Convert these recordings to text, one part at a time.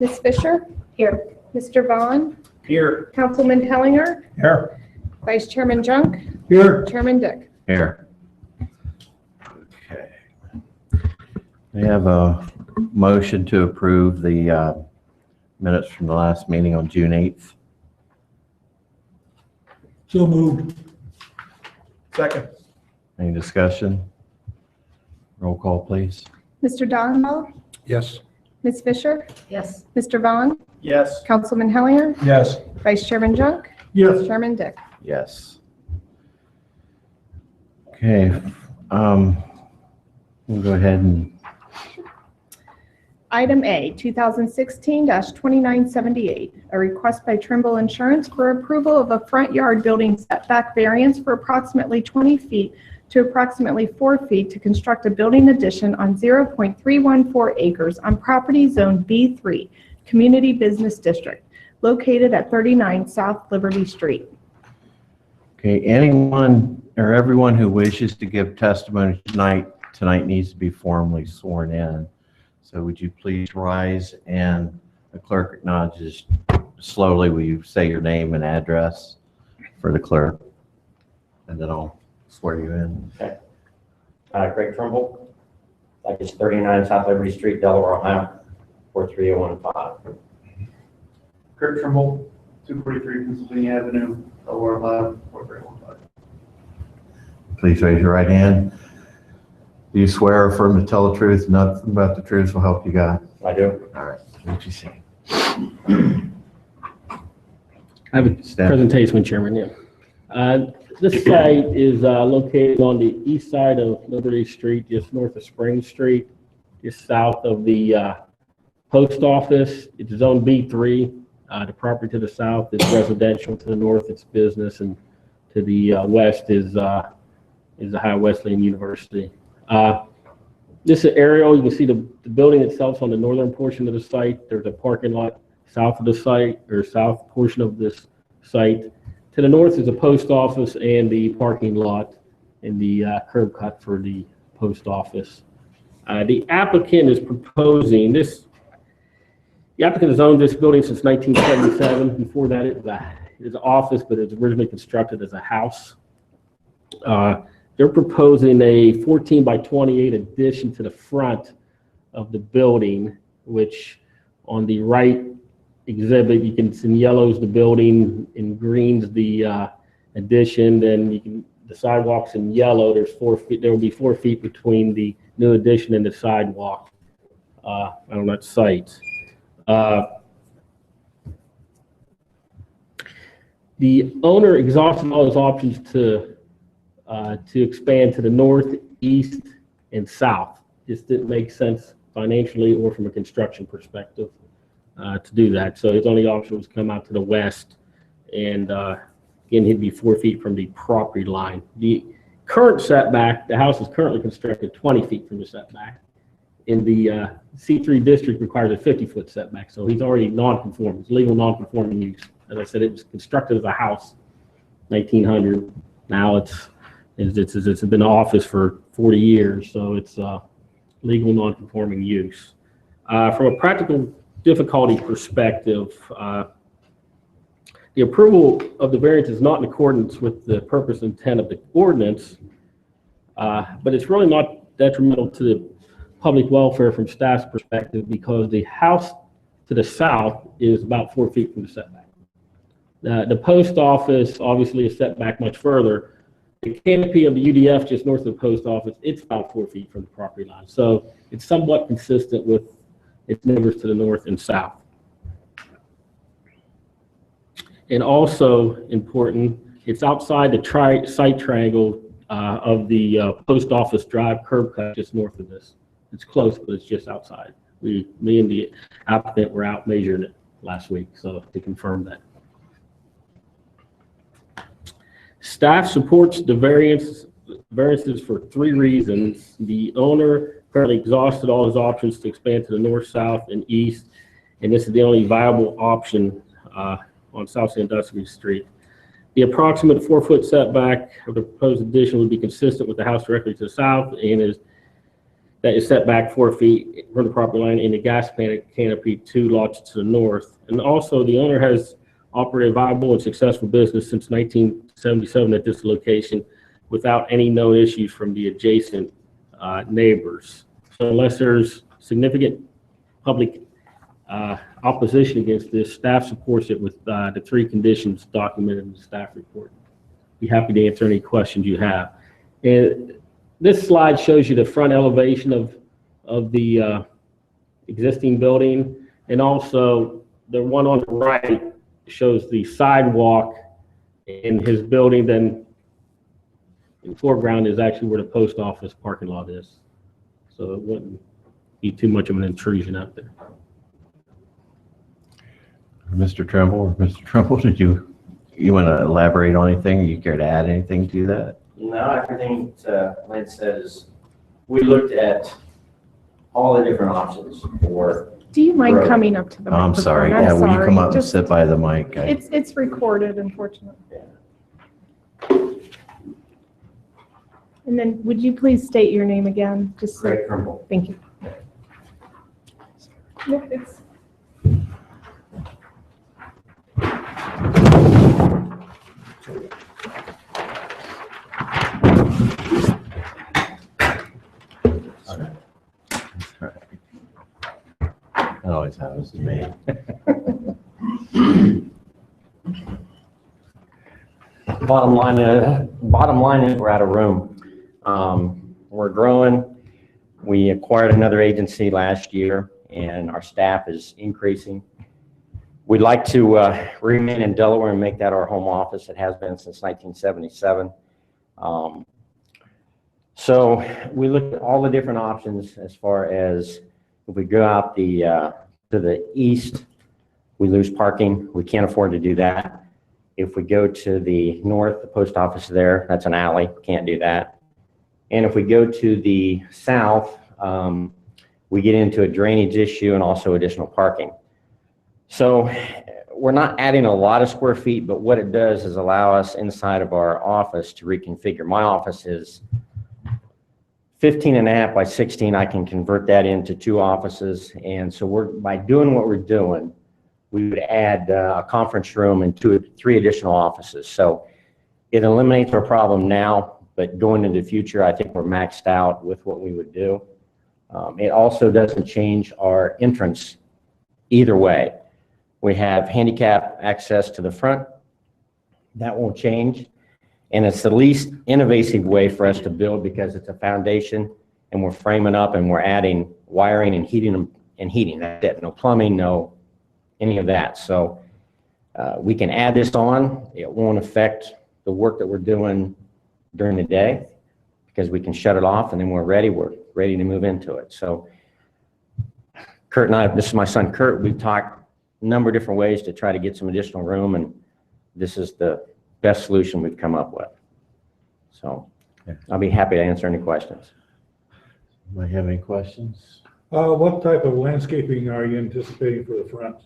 Ms. Fisher? Here. Mr. Vaughn? Here. Councilman Hellinger? Here. Vice Chairman Junk? Here. Chairman Dick? Here. Okay. We have a motion to approve the minutes from the last meeting on June 8th. So moved. Second. Any discussion? Roll call, please. Mr. Donahue? Yes. Ms. Fisher? Yes. Mr. Vaughn? Yes. Councilman Hellinger? Yes. Vice Chairman Junk? Yes. Chairman Dick? Yes. Okay. We'll go ahead and Item A, 2016-2978, a request by Trimble Insurance for approval of a front yard building setback variance for approximately 20 feet to approximately 4 feet to construct a building addition on 0.314 acres on property zone B3, Community Business District, located at 39 South Liberty Street. okay, anyone or everyone who wishes to give testimony tonight needs to be formally sworn in. So would you please rise, and the clerk acknowledges slowly. Will you say your name and address for the clerk? And then I'll swear you in. Okay. Craig Trimble, like it's 39 South Liberty Street, Delaware, Ohio, 43015. Kurt Trimble, 243 Pennsylvania Avenue, Delaware, Ohio, 4315. Please raise your right hand. Do you swear or affirm to tell the truth, nothing but the truth, will help you God? I do. All right. What you say? I have a Steph. presentation, Chairman, yeah. This site is located on the east side of Liberty Street, just north of Spring Street, just south of the post office. It's zone B3. The property to the south is residential, to the north it's business, and to the west is the Ohio Wesleyan University. This is aerial. You can see the building itself on the northern portion of the site. There's a parking lot south of the site, or south portion of this site. To the north is the post office and the parking lot and the curb cut for the post office. The applicant is proposing this. The applicant has owned this building since 1977. Before that, it was an office, but it was originally constructed as a house. They're proposing a 14 by 28 addition to the front of the building, which on the right exhibit, you can see in yellows the building, in greens the addition, then the sidewalks in yellow, there's 4 feet, there will be 4 feet between the new addition and the sidewalk on that site. The owner exhausted all his options to expand to the north, east, and south. Just didn't make sense financially or from a construction perspective to do that. So his only option was come out to the west, and again, he'd be 4 feet from the property line. The current setback, the house is currently constructed 20 feet from the setback. In the C3 district requires a 50-foot setback, so he's already non-conforming. It's legal non-conforming use. As I said, it was constructed as a house, 1900. Now it's been an office for 40 years, so it's legal non-conforming use. From a practical difficulty perspective, the approval of the variance is not in accordance with the purpose and intent of the ordinance, but it's really not detrimental to the public welfare from staff's perspective, because the house to the south is about 4 feet from the setback. The post office obviously is set back much further. The canopy of the UDF just north of the post office, it's about 4 feet from the property line. So it's somewhat consistent with its neighbors to the north and south. And also important, it's outside the site triangle of the post office drive curb cut just north of this. It's close, but it's just outside. Me and the applicant were out measuring it last week, so to confirm that. Staff supports the variances for 3 reasons. The owner currently exhausted all his options to expand to the north, south, and east, and this is the only viable option on South Sandusky Street. The approximate 4-foot setback of the proposed addition would be consistent with the house directly to the south, and is that is set back 4 feet from the property line, and the gas canopy 2 lots to the north. And also, the owner has operated a viable and successful business since 1977 at this location without any known issues from the adjacent neighbors. So unless there's significant public opposition against this, staff supports it with the 3 conditions documented in the staff report. Be happy to answer any questions you have. And this slide shows you the front elevation of the existing building, and also the one on the right shows the sidewalk in his building. Then in the foreground is actually where the post office parking lot is. So it wouldn't be too much of an intrusion out there. Mr. Trimble, did you want to elaborate on anything? You care to add anything to that? No, everything Lynn said is, we looked at all the different options for, Do you mind Right. coming up to the microphone? I'm sorry. I'm Yeah, will you come sorry. up and Just- sit by the mic? It's recorded, unfortunately. And then would you please state your name again? Just so- Greg Trimble. Thank you. Yeah, it's- That always happens to me. Bottom line is we're out of room. We're growing. We acquired another agency last year, and our staff is increasing. We'd like to remain in Delaware and make that our home office. It has been since 1977. So we looked at all the different options as far as if we go out to the east, we lose parking. We can't afford to do that. If we go to the north, the post office there, that's an alley, can't do that. And if we go to the south, we get into a drainage issue and also additional parking. So we're not adding a lot of square feet, but what it does is allow us inside of our office to reconfigure. My office is 15.5 by 16. I can convert that into 2 offices. And so by doing what we're doing, we would add a conference room and 3 additional offices. So it eliminates our problem now, but going into the future, I think we're maxed out with what we would do. It also doesn't change our entrance either way. We have handicap access to the front. That won't change. And it's the least invasive way for us to build because it's a foundation and we're framing up and we're adding wiring and heating. That's it. No plumbing, no any of that. So we can add this on. It won't affect the work that we're doing during the day because we can shut it off and then we're ready to move into it. So Kurt and I, this is my son Kurt, we've talked a number of different ways to try to get some additional room, and this is the best solution we've come up with. So I'll be happy to answer any questions. Anybody have any questions? What type of landscaping are you anticipating for the front?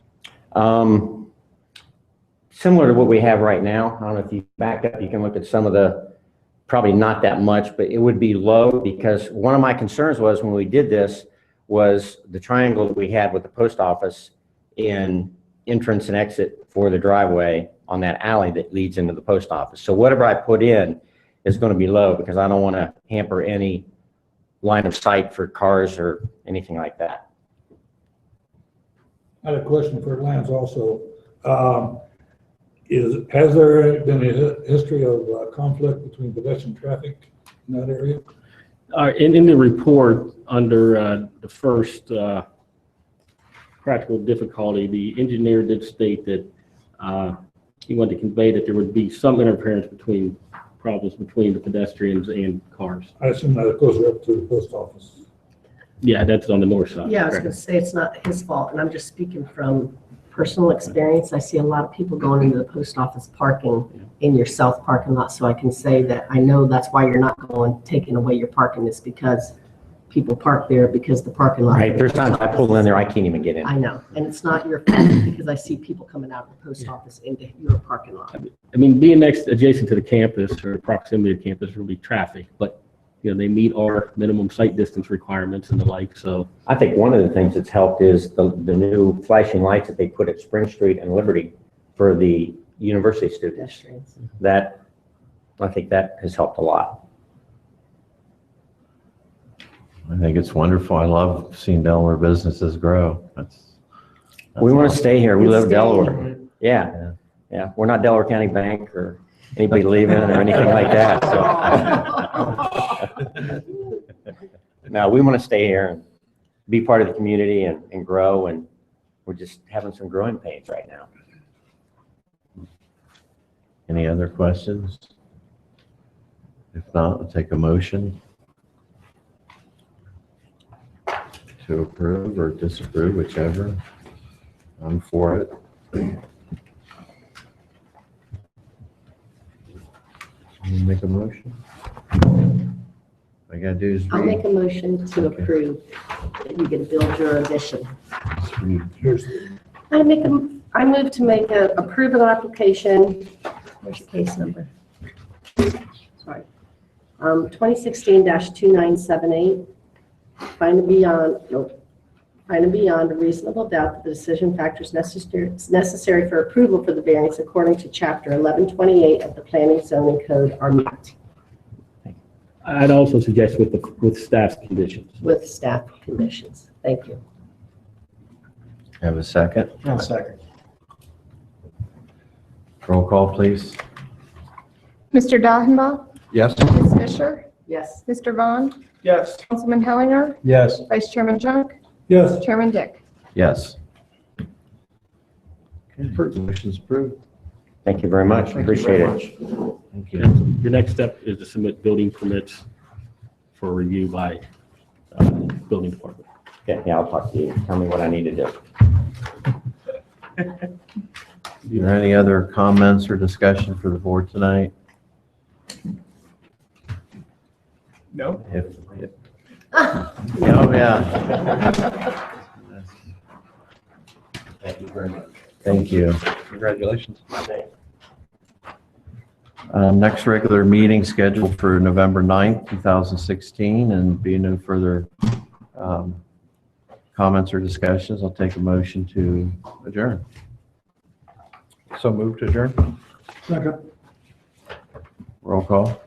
Similar to what we have right now. I don't know if you back up, you can look at some of the, probably not that much, but it would be low because one of my concerns was when we did this was the triangle that we had with the post office in entrance and exit for the driveway on that alley that leads into the post office. So whatever I put in is going to be low because I don't want to hamper any line of sight for cars or anything like that. I had a question for Lance also. Has there been a history of conflict between pedestrian traffic in that area? In the report, under the first practical difficulty, the engineer did state that he wanted to convey that there would be some interference between problems between the pedestrians and cars. I assume that it goes up to the post office. Yeah, that's on the north side. Yeah, I was correct. going to say it's not his fault, and I'm just speaking from personal experience. I see a lot of people going into the post office parking in your south parking lot, so I can say that I know that's why you're not taking away your parking is because people park there because the parking lot. Right, there's times I pull in there, I can't even get in. I know, and it's not your fault because I see people coming out of the post office into your parking lot. I mean, being adjacent to the campus or proximity to campus will be traffic, but they meet our minimum site distance requirements and the like, so. I think one of the things that's helped is the new flashing lights that they put at Spring Street and Liberty for the university students. Pedestrians. That, I think that has helped a lot. I think it's wonderful. I love seeing Delaware businesses grow. That's We want to awesome. stay here. We live in Stay. Delaware. Yeah, yeah. We're not Delaware County Bank or anybody leaving or anything like that, so. No, we want to stay here and be part of the community and grow, and we're just having some growing pains right now. Any other questions? If not, I'll take a motion to approve or disapprove, whichever. I'm for it. You make a motion? All I gotta do is I'll read. make a motion to Okay. approve that you get to build your addition. Just read. Here's, I move to make approve an application, where's the case number? Sorry. 2016-2978. Find beyond a reasonable doubt that the decision factors necessary for approval for the variance according to chapter 1128 of the Planning Zoning Code are met I'd also suggest with staff's conditions. with staff conditions. Thank you. Have a second? I'll second. Roll call, please. Mr. Dalhenbaugh? yes? Ms. Fisher? Yes. Mr. Vaughn? Yes. Councilman Hellinger? Yes. Vice Chairman Junk? Yes. Chairman Dick? Yes. Okay, motion's approved. Thank you very much. Appreciate it. Thank you. Your next step is to submit building permits for review by building department. Yeah, I'll talk to you. Tell me what I need to do. Are there any other comments or discussion for the board tonight? No. Oh, yeah. Thank you very much. Thank you. Congratulations. Next regular meeting scheduled for November 9th, 2016, and being no further comments or discussions, I'll take a motion to adjourn. So moved to adjourn. Second. Roll call.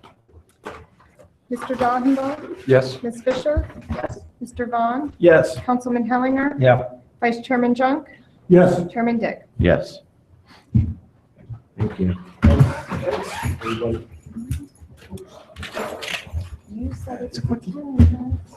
Mr. Dalhenbaugh? Yes. Ms. Fisher? Yes. Mr. Vaughn? Yes. Councilman Hellinger? Yeah. Vice Chairman Junk? Yes. Chairman Dick? Yes. Thank you. You said it's 10 minutes.